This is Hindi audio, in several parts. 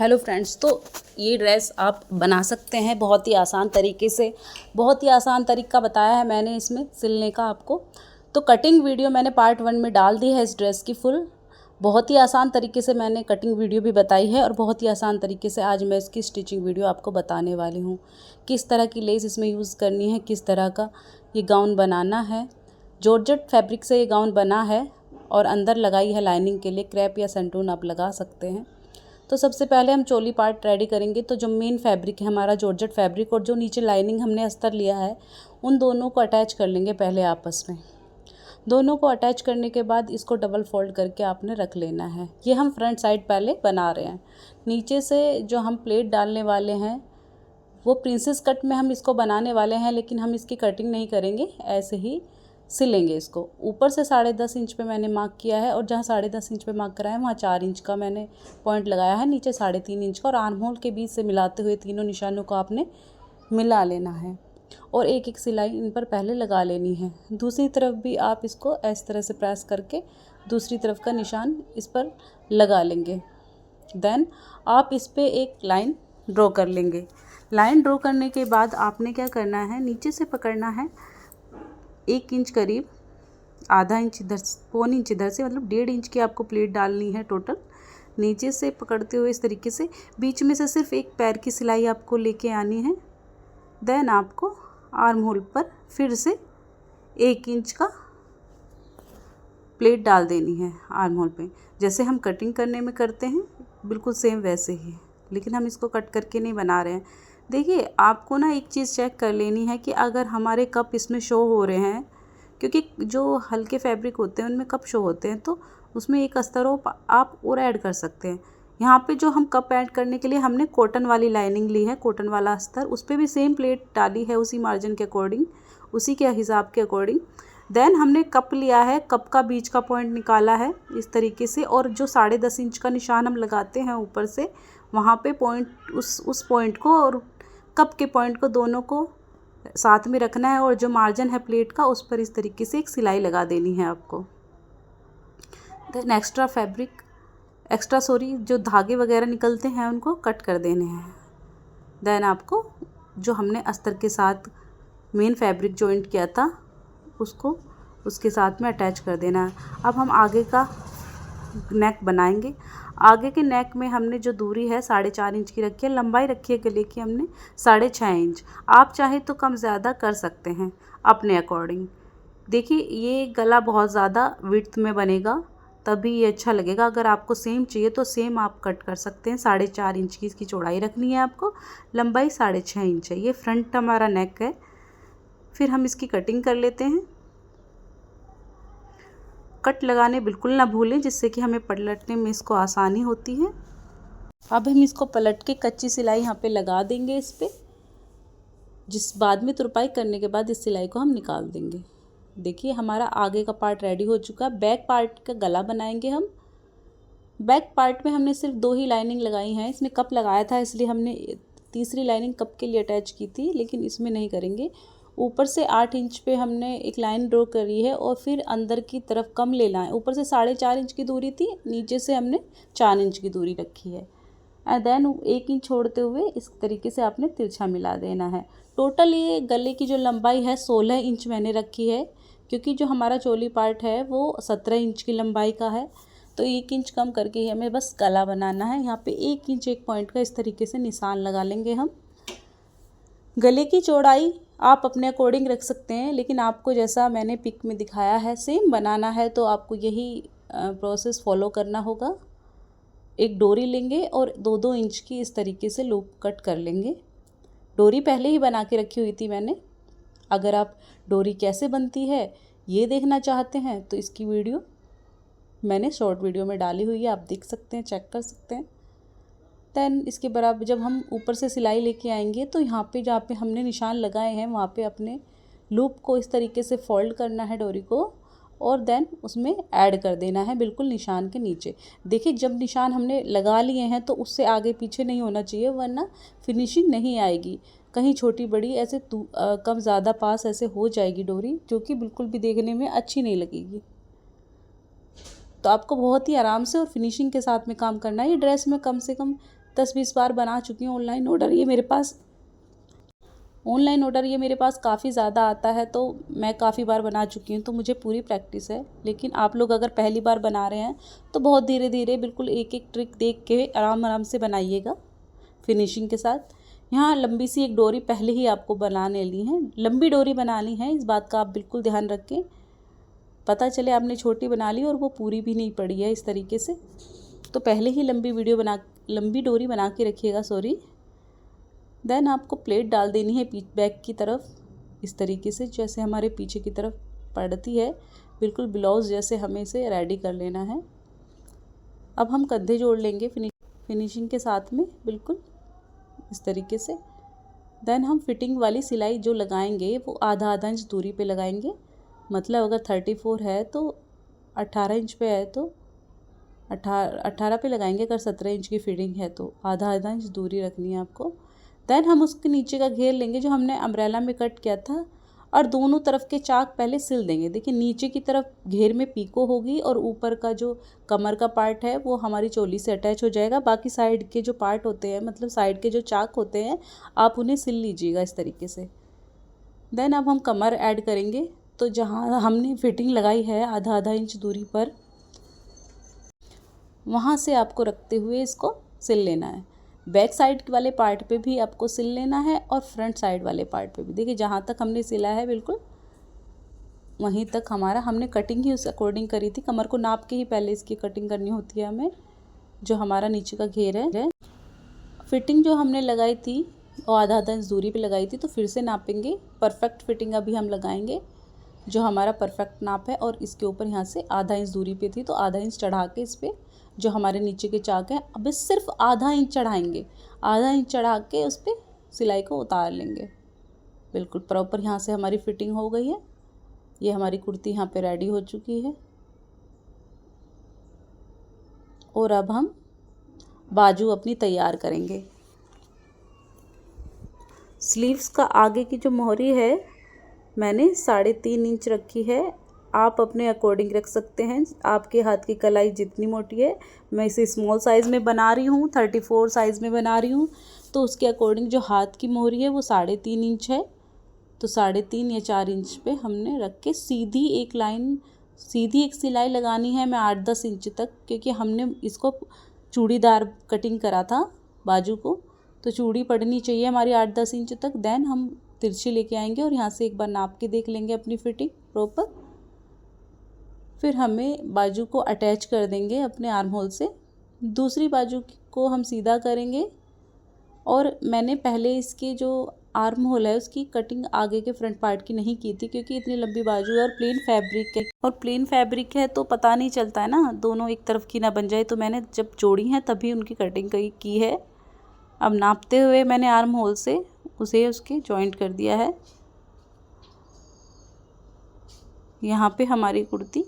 हेलो फ्रेंड्स, तो ये ड्रेस आप बना सकते हैं बहुत ही आसान तरीके से। बहुत ही आसान तरीका बताया है मैंने इसमें सिलने का आपको। तो कटिंग वीडियो मैंने पार्ट 1 में डाल दी है इस ड्रेस की फुल। बहुत ही आसान तरीके से मैंने कटिंग वीडियो भी बताई है और बहुत ही आसान तरीके से आज मैं इसकी स्टिचिंग वीडियो आपको बताने वाली हूँ। किस तरह की लेस इसमें यूज़ करनी है, किस तरह का ये गाउन बनाना है। जॉर्जेट फैब्रिक से ये गाउन बना है और अंदर लगाई है लाइनिंग के लिए क्रेप या सेंटून आप लगा सकते हैं। तो सबसे पहले हम चोली पार्ट रेडी करेंगे। तो जो मेन फैब्रिक है हमारा जॉर्जेट फैब्रिक और जो नीचे लाइनिंग हमने अस्तर लिया है, उन दोनों को अटैच कर लेंगे पहले आपस में। दोनों को अटैच करने के बाद इसको डबल फोल्ड करके आपने रख लेना है। ये हम फ्रंट साइड पहले बना रहे हैं। नीचे से जो हम प्लेट डालने वाले हैं वो प्रिंसेस कट में हम इसको बनाने वाले हैं, लेकिन हम इसकी कटिंग नहीं करेंगे, ऐसे ही सिलेंगे इसको। ऊपर से 10.5 इंच पे मैंने मार्क किया है और जहाँ 10.5 इंच पे मार्क करा है वहाँ 4 इंच का मैंने पॉइंट लगाया है, नीचे 3.5 इंच का, और आर्म होल के बीच से मिलाते हुए तीनों निशानों को आपने मिला लेना है और एक एक सिलाई इन पर पहले लगा लेनी है। दूसरी तरफ भी आप इसको इस तरह से प्रेस करके दूसरी तरफ का निशान इस पर लगा लेंगे। देन आप इस पर एक लाइन ड्रॉ कर लेंगे। लाइन ड्रॉ करने के बाद आपने क्या करना है, नीचे से पकड़ना है 1 इंच करीब, आधा इंच इधर, पौन इंच इधर से, मतलब 1.5 इंच की आपको प्लेट डालनी है टोटल। नीचे से पकड़ते हुए इस तरीके से बीच में से सिर्फ एक पैर की सिलाई आपको लेके आनी है। देन आपको आर्म होल पर फिर से 1 इंच का प्लेट डाल देनी है आर्म होल पे, जैसे हम कटिंग करने में करते हैं बिल्कुल सेम वैसे ही, लेकिन हम इसको कट करके नहीं बना रहे हैं। देखिए, आपको ना एक चीज़ चेक कर लेनी है कि अगर हमारे कप इसमें शो हो रहे हैं, क्योंकि जो हल्के फैब्रिक होते हैं उनमें कप शो होते हैं, तो उसमें एक अस्तर आप और ऐड कर सकते हैं। यहाँ पे जो हम कप ऐड करने के लिए हमने कॉटन वाली लाइनिंग ली है, कॉटन वाला अस्तर, उस पर भी सेम प्लेट डाली है उसी मार्जिन के अकॉर्डिंग, उसी के हिसाब के अकॉर्डिंग। देन हमने कप लिया है, कप का बीच का पॉइंट निकाला है इस तरीके से, और जो 10.5 इंच का निशान हम लगाते हैं ऊपर से, वहाँ पे पॉइंट उस पॉइंट को और कप के पॉइंट को दोनों को साथ में रखना है, और जो मार्जिन है प्लेट का उस पर इस तरीके से एक सिलाई लगा देनी है आपको। देन जो धागे वगैरह निकलते हैं उनको कट कर देने हैं। देन आपको जो हमने अस्तर के साथ मेन फैब्रिक जॉइंट किया था उसको उसके साथ में अटैच कर देना है। अब हम आगे का नेक बनाएंगे। आगे के नेक में हमने जो दूरी है 4.5 इंच की रखी है, लंबाई रखी है गले की हमने 6.5 इंच। आप चाहे तो कम ज़्यादा कर सकते हैं अपने अकॉर्डिंग। देखिए, ये गला बहुत ज़्यादा विड्थ में बनेगा तभी ये अच्छा लगेगा। अगर आपको सेम चाहिए तो सेम आप कट कर सकते हैं। 4.5 इंच की इसकी चौड़ाई रखनी है आपको, लंबाई 6.5 इंच है। ये फ्रंट हमारा नेक है। फिर हम इसकी कटिंग कर लेते हैं। कट लगाने बिल्कुल ना भूलें, जिससे कि हमें पलटने में इसको आसानी होती है। अब हम इसको पलट के कच्ची सिलाई यहाँ पे लगा देंगे इस पे, जिस बाद में तुरपाई करने के बाद इस सिलाई को हम निकाल देंगे। देखिए, हमारा आगे का पार्ट रेडी हो चुका है। बैक पार्ट का गला बनाएंगे हम। बैक पार्ट में हमने सिर्फ 2 ही लाइनिंग लगाई हैं। इसमें कप लगाया था इसलिए हमने तीसरी लाइनिंग कप के लिए अटैच की थी, लेकिन इसमें नहीं करेंगे। ऊपर से 8 इंच पे हमने एक लाइन ड्रॉ करी है और फिर अंदर की तरफ कम लेना है। ऊपर से 4.5 इंच की दूरी थी, नीचे से हमने 4 इंच की दूरी रखी है। एंड देन 1 इंच छोड़ते हुए इस तरीके से आपने तिरछा मिला देना है। टोटल ये गले की जो लंबाई है 16 इंच मैंने रखी है, क्योंकि जो हमारा चोली पार्ट है वो 17 इंच की लंबाई का है। तो 1 इंच कम करके ही हमें बस गला बनाना है। यहाँ पे 1 इंच एक पॉइंट का इस तरीके से निशान लगा लेंगे हम। गले की चौड़ाई आप अपने अकॉर्डिंग रख सकते हैं, लेकिन आपको जैसा मैंने पिक में दिखाया है सेम बनाना है तो आपको यही प्रोसेस फॉलो करना होगा। एक डोरी लेंगे और 2-2 इंच की इस तरीके से लूप कट कर लेंगे। डोरी पहले ही बना के रखी हुई थी मैंने। अगर आप डोरी कैसे बनती है ये देखना चाहते हैं तो इसकी वीडियो मैंने शॉर्ट वीडियो में डाली हुई है, आप देख सकते हैं, चेक कर सकते हैं। देन इसके बराबर जब हम ऊपर से सिलाई लेके आएंगे तो यहाँ पे जहाँ पे हमने निशान लगाए हैं वहाँ पे अपने लूप को इस तरीके से फोल्ड करना है डोरी को, और देन उसमें ऐड कर देना है बिल्कुल निशान के नीचे। देखिए, जब निशान हमने लगा लिए हैं तो उससे आगे पीछे नहीं होना चाहिए, वरना फिनिशिंग नहीं आएगी। कहीं छोटी बड़ी ऐसे कम ज़्यादा पास ऐसे हो जाएगी डोरी, जो कि बिल्कुल भी देखने में अच्छी नहीं लगेगी। तो आपको बहुत ही आराम से और फिनिशिंग के साथ में काम करना है। ये ड्रेस मैं कम से कम 10-20 बार बना चुकी हूँ। ऑनलाइन ऑर्डर ये मेरे पास काफ़ी ज़्यादा आता है, तो मैं काफ़ी बार बना चुकी हूँ, तो मुझे पूरी प्रैक्टिस है। लेकिन आप लोग अगर पहली बार बना रहे हैं तो बहुत धीरे धीरे बिल्कुल एक एक ट्रिक देख के आराम से बनाइएगा फिनिशिंग के साथ। यहाँ लंबी सी एक डोरी पहले ही आपको बनाने ली है, लंबी डोरी बनानी है, इस बात का आप बिल्कुल ध्यान रखें। पता चले आपने छोटी बना ली और वो पूरी भी नहीं पड़ी है इस तरीके से, तो पहले ही लंबी डोरी बना के रखिएगा। देन आपको प्लेट डाल देनी है बैक की तरफ इस तरीके से, जैसे हमारे पीछे की तरफ पड़ती है, बिल्कुल ब्लाउज जैसे हमें इसे रेडी कर लेना है। अब हम कंधे जोड़ लेंगे फिनिशिंग के साथ में बिल्कुल इस तरीके से। देन हम फिटिंग वाली सिलाई जो लगाएंगे वो आधा इंच दूरी पे लगाएंगे। मतलब अगर 34 है तो 18 इंच पे है तो 18 पे लगाएंगे। अगर 17 इंच की फिटिंग है तो आधा इंच दूरी रखनी है आपको। देन हम उसके नीचे का घेर लेंगे जो हमने अम्ब्रेला में कट किया था, और दोनों तरफ के चाक पहले सिल देंगे। देखिए नीचे की तरफ घेर में पीको होगी और ऊपर का जो कमर का पार्ट है वो हमारी चोली से अटैच हो जाएगा। बाकी साइड के जो पार्ट होते हैं, मतलब साइड के जो चाक होते हैं, आप उन्हें सिल लीजिएगा इस तरीके से। देन अब हम कमर ऐड करेंगे। तो जहाँ हमने फिटिंग लगाई है आधा इंच दूरी पर, वहाँ से आपको रखते हुए इसको सिल लेना है। बैक साइड वाले पार्ट पे भी आपको सिल लेना है और फ्रंट साइड वाले पार्ट पे भी। देखिए जहाँ तक हमने सिला है बिल्कुल वहीं तक हमने कटिंग ही उस अकॉर्डिंग करी थी। कमर को नाप के ही पहले इसकी कटिंग करनी होती है हमें। जो हमारा नीचे का घेर है, फिटिंग जो हमने लगाई थी वो आधा इंच दूरी पे लगाई थी, तो फिर से नापेंगे। परफेक्ट फिटिंग अभी हम लगाएंगे जो हमारा परफेक्ट नाप है, और इसके ऊपर यहाँ से आधा इंच दूरी पे थी तो आधा इंच चढ़ा के इस पर जो हमारे नीचे के चाक हैं, अब सिर्फ आधा इंच चढ़ाएंगे। आधा इंच चढ़ा के उस पर सिलाई को उतार लेंगे। बिल्कुल प्रॉपर यहाँ से हमारी फिटिंग हो गई है। ये हमारी कुर्ती यहाँ पे रेडी हो चुकी है। और अब हम बाजू अपनी तैयार करेंगे। स्लीव्स का आगे की जो मोहरी है मैंने 3.5 इंच रखी है। आप अपने अकॉर्डिंग रख सकते हैं। आपके हाथ की कलाई जितनी मोटी है, मैं इसे स्मॉल साइज़ में बना रही हूँ, 34 साइज़ में बना रही हूँ, तो उसके अकॉर्डिंग जो हाथ की मोहरी है वो 3.5 इंच है। तो 3.5 या 4 इंच पे हमने रख के सीधी एक सिलाई लगानी है। मैं 8-10 इंच तक, क्योंकि हमने इसको चूड़ीदार कटिंग करा था बाजू को, तो चूड़ी पड़नी चाहिए हमारी 8-10 इंच तक। देन हम तिरछी लेके आएंगे और यहाँ से एक बार नाप के देख लेंगे अपनी फिटिंग प्रॉपर। फिर हमें बाजू को अटैच कर देंगे अपने आर्म होल से। दूसरी बाजू को हम सीधा करेंगे, और मैंने पहले इसके जो आर्म होल है उसकी कटिंग आगे के फ्रंट पार्ट की नहीं की थी, क्योंकि इतनी लंबी बाजू है और प्लेन फैब्रिक है तो पता नहीं चलता है ना, दोनों एक तरफ की ना बन जाए। तो मैंने जब जोड़ी है तभी उनकी कटिंग की है। अब नापते हुए मैंने आर्म होल से उसके जॉइंट कर दिया है। यहाँ पे हमारी कुर्ती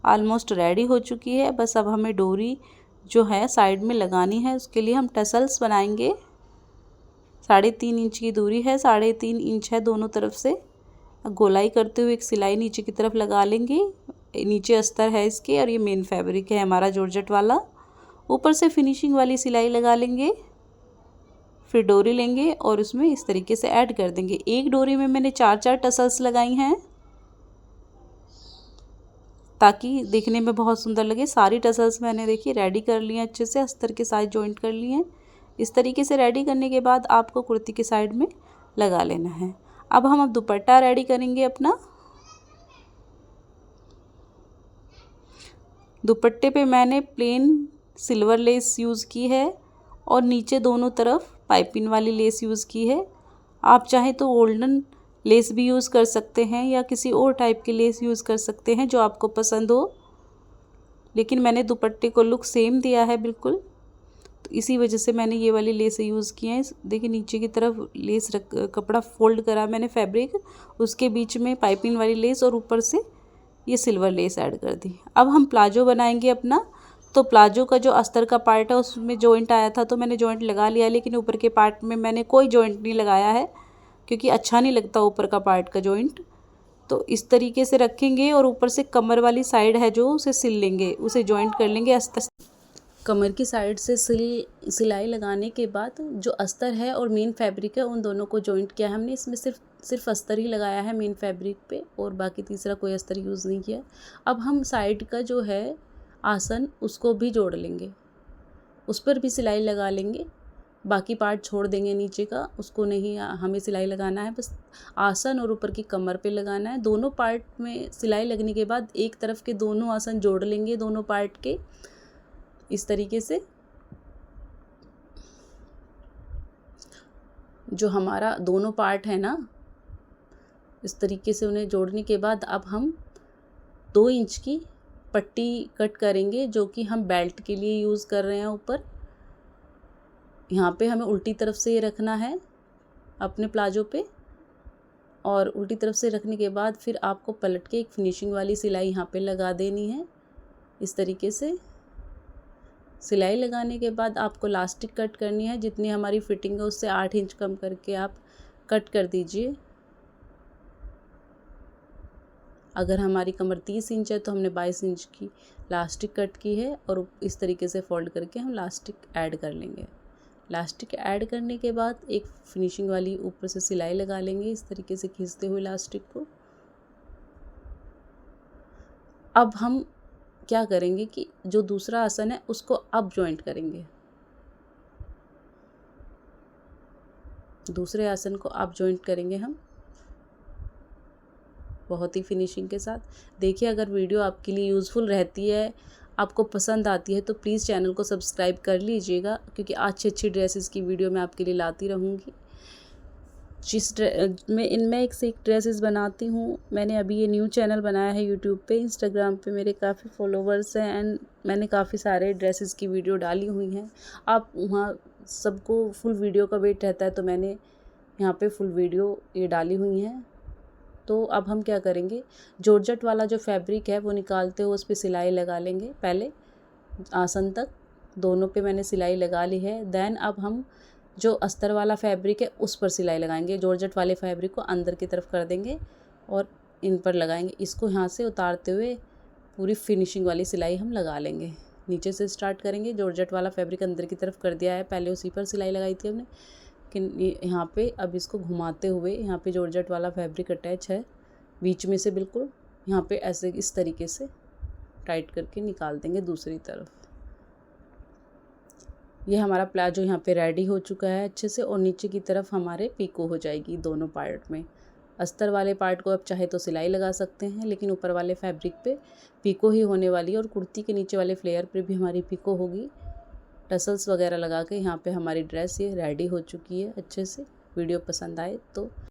ऑलमोस्ट रेडी हो चुकी है। बस अब हमें डोरी जो है साइड में लगानी है। उसके लिए हम टसल्स बनाएंगे। 3.5 इंच की दूरी है, 3.5 इंच है दोनों तरफ से। गोलाई करते हुए एक सिलाई नीचे की तरफ लगा लेंगे। नीचे अस्तर है इसके, और ये मेन फैब्रिक है हमारा जॉर्जेट वाला। ऊपर से फिनिशिंग वाली सिलाई लगा लेंगे। फिर डोरी लेंगे और उसमें इस तरीके से ऐड कर देंगे। एक डोरी में मैंने 4 टसल्स लगाई हैं ताकि देखने में बहुत सुंदर लगे। सारी टसल्स मैंने देखिए रेडी कर ली हैं, अच्छे से अस्तर के साथ जॉइंट कर लिए हैं। इस तरीके से रेडी करने के बाद आपको कुर्ती के साइड में लगा लेना है। अब हम दुपट्टा रेडी करेंगे अपना। दुपट्टे पे मैंने प्लेन सिल्वर लेस यूज़ की है और नीचे दोनों तरफ पाइपिंग वाली लेस यूज़ की है। आप चाहें तो गोल्डन लेस भी यूज़ कर सकते हैं या किसी और टाइप की लेस यूज़ कर सकते हैं जो आपको पसंद हो, लेकिन मैंने दुपट्टे को लुक सेम दिया है बिल्कुल, तो इसी वजह से मैंने ये वाली लेस यूज़ की है। देखिए नीचे की तरफ लेस कपड़ा फोल्ड करा मैंने फैब्रिक, उसके बीच में पाइपिंग वाली लेस और ऊपर से ये सिल्वर लेस ऐड कर दी। अब हम प्लाजो बनाएंगे अपना। तो प्लाजो का जो अस्तर का पार्ट है उसमें जॉइंट आया था तो मैंने जॉइंट लगा लिया, लेकिन ऊपर के पार्ट में मैंने कोई जॉइंट नहीं लगाया है क्योंकि अच्छा नहीं लगता ऊपर का पार्ट का जॉइंट। तो इस तरीके से रखेंगे और ऊपर से कमर वाली साइड है जो उसे सिल लेंगे, उसे जॉइंट कर लेंगे अस्तर। कमर की साइड से सिलाई लगाने के बाद जो अस्तर है और मेन फैब्रिक है उन दोनों को जॉइंट किया है हमने। इसमें सिर्फ अस्तर ही लगाया है मेन फैब्रिक पे और बाकी तीसरा कोई अस्तर यूज़ नहीं किया। अब हम साइड का जो है आसन उसको भी जोड़ लेंगे, उस पर भी सिलाई लगा लेंगे। बाकी पार्ट छोड़ देंगे नीचे का, उसको नहीं हमें सिलाई लगाना है, बस आसन और ऊपर की कमर पे लगाना है। दोनों पार्ट में सिलाई लगने के बाद एक तरफ के दोनों आसन जोड़ लेंगे दोनों पार्ट के, इस तरीके से। जो हमारा दोनों पार्ट है ना, इस तरीके से उन्हें जोड़ने के बाद अब हम 2 इंच की पट्टी कट करेंगे जो कि हम बेल्ट के लिए यूज़ कर रहे हैं। ऊपर यहाँ पे हमें उल्टी तरफ से ये रखना है अपने प्लाजो पे, और उल्टी तरफ से रखने के बाद फिर आपको पलट के एक फिनिशिंग वाली सिलाई यहाँ पे लगा देनी है। इस तरीके से सिलाई लगाने के बाद आपको लास्टिक कट करनी है। जितनी हमारी फिटिंग है उससे 8 इंच कम करके आप कट कर दीजिए। अगर हमारी कमर 30 इंच है तो हमने 22 इंच की लास्टिक कट की है, और इस तरीके से फोल्ड करके हम लास्टिक ऐड कर लेंगे। लास्टिक ऐड करने के बाद एक फिनिशिंग वाली ऊपर से सिलाई लगा लेंगे, इस तरीके से खींचते हुए लास्टिक को। अब हम क्या करेंगे कि जो दूसरा आसन है उसको अब जॉइंट करेंगे। दूसरे आसन को अब जॉइंट करेंगे हम बहुत ही फिनिशिंग के साथ। देखिए, अगर वीडियो आपके लिए यूज़फुल रहती है, आपको पसंद आती है, तो प्लीज़ चैनल को सब्सक्राइब कर लीजिएगा, क्योंकि अच्छी अच्छी ड्रेसेस की वीडियो मैं आपके लिए लाती रहूँगी। मैं इनमें एक से एक ड्रेसेस बनाती हूँ। मैंने अभी ये न्यू चैनल बनाया है यूट्यूब पे। इंस्टाग्राम पे मेरे काफ़ी फॉलोवर्स हैं एंड मैंने काफ़ी सारे ड्रेसेस की वीडियो डाली हुई हैं। आप वहाँ सबको फुल वीडियो का वेट रहता है, तो मैंने यहाँ पे फुल वीडियो ये डाली हुई हैं। तो अब हम क्या करेंगे, जॉर्जेट वाला जो फैब्रिक है वो निकालते हुए उस पर सिलाई लगा लेंगे। पहले आसन तक दोनों पे मैंने सिलाई लगा ली है। देन अब हम जो अस्तर वाला फैब्रिक है उस पर सिलाई लगाएंगे। जॉर्जेट वाले फैब्रिक को अंदर की तरफ कर देंगे और इन पर लगाएंगे। इसको यहाँ से उतारते हुए पूरी फिनिशिंग वाली सिलाई हम लगा लेंगे। नीचे से स्टार्ट करेंगे। जॉर्जेट वाला फैब्रिक अंदर की तरफ कर दिया है, पहले उसी पर सिलाई लगाई थी हमने, कि यहाँ पे अब इसको घुमाते हुए यहाँ पे जॉर्जेट वाला फैब्रिक अटैच है बीच में से, बिल्कुल यहाँ पे ऐसे इस तरीके से टाइट करके निकाल देंगे दूसरी तरफ। ये हमारा प्लाजो यहाँ पे रेडी हो चुका है अच्छे से, और नीचे की तरफ हमारे पीको हो जाएगी दोनों पार्ट में। अस्तर वाले पार्ट को आप चाहे तो सिलाई लगा सकते हैं, लेकिन ऊपर वाले फैब्रिक पे पीको ही होने वाली है, और कुर्ती के नीचे वाले फ्लेयर पे भी हमारी पीको होगी। टसल्स वगैरह लगा के यहाँ पे हमारी ड्रेस ये रेडी हो चुकी है अच्छे से। वीडियो पसंद आए तो